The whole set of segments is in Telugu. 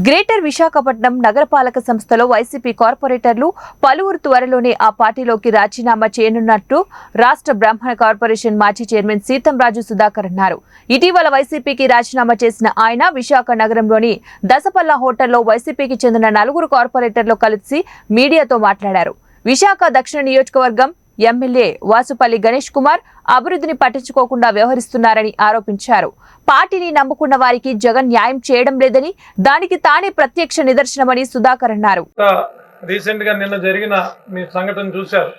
గ్రేటర్ విశాఖపట్నం నగరపాలక సంస్థలో వైసీపీ కార్పొరేటర్లు పలువురు త్వరలోనే ఆ పార్టీలోకి రాజీనామా చేయనున్నట్టు రాష్ట్ర బ్రాహ్మణ కార్పొరేషన్ మాజీ చైర్మన్ సీతంరాజు సుధాకర్ అన్నారు. ఇటీవల వైసీపీకి రాజీనామా చేసిన ఆయన విశాఖ నగరంలోని దసపల్లా హోటల్లో వైసీపీకి చెందిన 4 కార్పొరేటర్లు కలిసి మీడియాతో మాట్లాడారు. విశాఖ దక్షిణ నియోజకవర్గం ఎమ్మెల్యే వాసుపల్లి గణేష్ కుమార్ అభివృద్ధిని పట్టించుకోకుండా వ్యవహరిస్తున్నారని ఆరోపించారు. పార్టీని నమ్ముకున్న వారికి జగన్ న్యాయం చేయడం లేదని, దానికి తానే ప్రత్యక్ష నిదర్శనమని సుధాకర్ అన్నారు. రీసెంట్ గా నిన్న జరిగిన మీ సంఘటన చూశారు.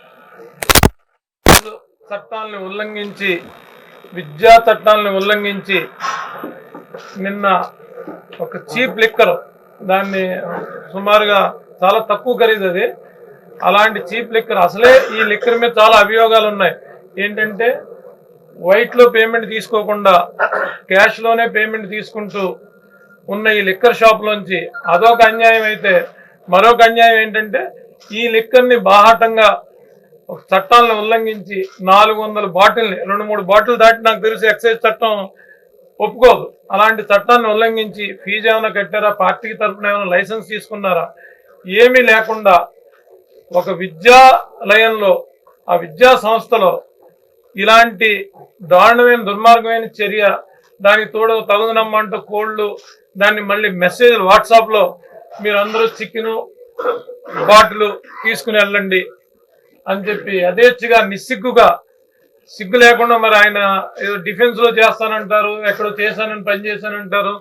చట్టాలను ఉల్లంఘించి, విద్యా చట్టాలను ఉల్లంఘించి నిన్న ఒక చీప్ లిక్కర్, దాన్ని సుమారుగా చాలా తక్కువ ఖరీదు, అది అలాంటి చీప్ లిక్కర్, అసలే ఈ లిక్కర్ మీద చాలా అభియోగాలు ఉన్నాయి. ఏంటంటే వైట్లో పేమెంట్ తీసుకోకుండా క్యాష్లోనే పేమెంట్ తీసుకుంటూ ఉన్న ఈ లిక్కర్ షాప్లోంచి అదొక అన్యాయం అయితే, మరొక అన్యాయం ఏంటంటే ఈ లిక్కర్ని బాహాటంగా చట్టాలను ఉల్లంఘించి 400 బాటిల్ని, 2-3 బాటిల్ దాటి నాకు తెలిసి ఎక్సైజ్ చట్టం ఒప్పుకోదు. అలాంటి చట్టాన్ని ఉల్లంఘించి ఫీజు ఏమైనా కట్టారా, పార్టీకి తరఫున ఏమైనా లైసెన్స్ తీసుకున్నారా, ఏమీ లేకుండా ఒక విద్యాలయంలో, ఆ విద్యా సంస్థలో ఇలాంటి దారుణమైన దుర్మార్గమైన చర్య, దానికి తోడు తగుదనమ్మంటూ కోళ్ళు, దాన్ని మళ్ళీ మెసేజ్లు వాట్సాప్లో మీరందరూ చికెను బాటిల్ తీసుకుని వెళ్ళండి అని చెప్పి యథేచ్ఛగా నిస్సిగ్గుగా, సిగ్గు లేకుండా మరి ఆయన ఏదో డిఫెన్స్లో చేస్తానంటారు, ఎక్కడో చేశానని పని చేశానంటారు,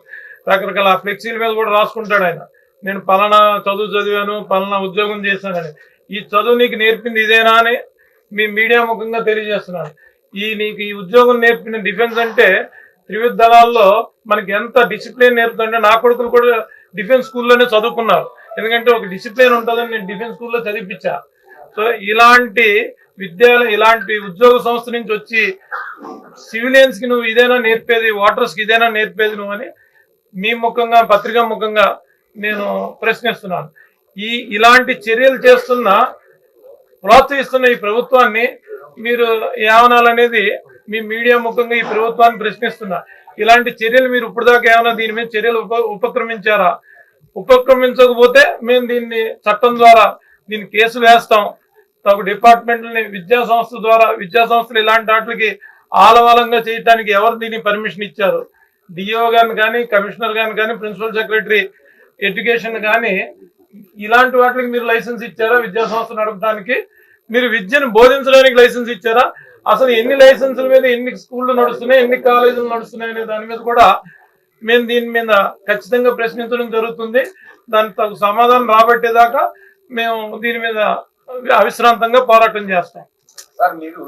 రకరకాల ఫ్లెక్సీల మీద కూడా రాసుకుంటాడు ఆయన. నేను పలానా చదువు చదివాను, పలానా ఉద్యోగం చేశానని. ఈ చదువు నీకు నేర్పింది ఇదేనా అని మీ మీడియా ముఖంగా తెలియజేస్తున్నాను. నీకు ఈ ఉద్యోగం నేర్పిన డిఫెన్స్ అంటే త్రివిధ దళాల్లో మనకి ఎంత డిసిప్లిన్ నేర్పుతుంటే, నా కొడుకులు కూడా డిఫెన్స్ స్కూల్లోనే చదువుకున్నారు. ఎందుకంటే ఒక డిసిప్లిన్ ఉంటుందని నేను డిఫెన్స్ స్కూల్లో చదివించా. సో ఇలాంటి విద్యాలయం, ఇలాంటి ఉద్యోగ సంస్థ నుంచి వచ్చి సివిలియన్స్కి నువ్వు ఇదేనా నేర్పేది, ఓటర్స్కి ఇదేనా నేర్పేది నువ్వు అని మీ ముఖంగా, పత్రికా ముఖంగా నేను ప్రశ్నిస్తున్నాను. ఇలాంటి చర్యలు చేస్తున్న, ప్రోత్సహిస్తున్న ఈ ప్రభుత్వాన్ని మీరు ఏమనాలనేది మీ మీడియా ముఖంగా ఈ ప్రభుత్వాన్ని ప్రశ్నిస్తున్నా. ఇలాంటి చర్యలు మీరు ఇప్పుడు దాకా ఏమైనా దీని మీద చర్యలు ఉపక్రమించారా? ఉపక్రమించకపోతే మేము దీన్ని చట్టం ద్వారా దీన్ని కేసు వేస్తాం. ఒక డిపార్ట్మెంట్ని విద్యా సంస్థ ద్వారా, విద్యా సంస్థలు ఇలాంటి వాటికి ఆలవాలంగా చేయడానికి ఎవరు దీన్ని పర్మిషన్ ఇచ్చారు? డిఓ గారిని కానీ, కమిషనర్ గారిని కానీ, ప్రిన్సిపల్ సెక్రటరీ ఎడ్యుకేషన్ కానీ ఇలాంటి వాటికి మీరు లైసెన్స్ ఇచ్చారా? విద్యా సంస్థ నడపడానికి మీరు విద్యను బోధించడానికి లైసెన్స్ ఇచ్చారా? అసలు ఎన్ని లైసెన్సుల మీద ఎన్ని స్కూళ్ళు నడుస్తున్నాయి, ఎన్ని కాలేజీలు నడుస్తున్నాయి అనే దాని మీద కూడా మేము దీని మీద ఖచ్చితంగా ప్రశ్నించడం జరుగుతుంది. దానికి సమాధానం రాబట్టేదాకా మేము దీని మీద అవిశ్రాంతంగా పోరాటం చేస్తాం.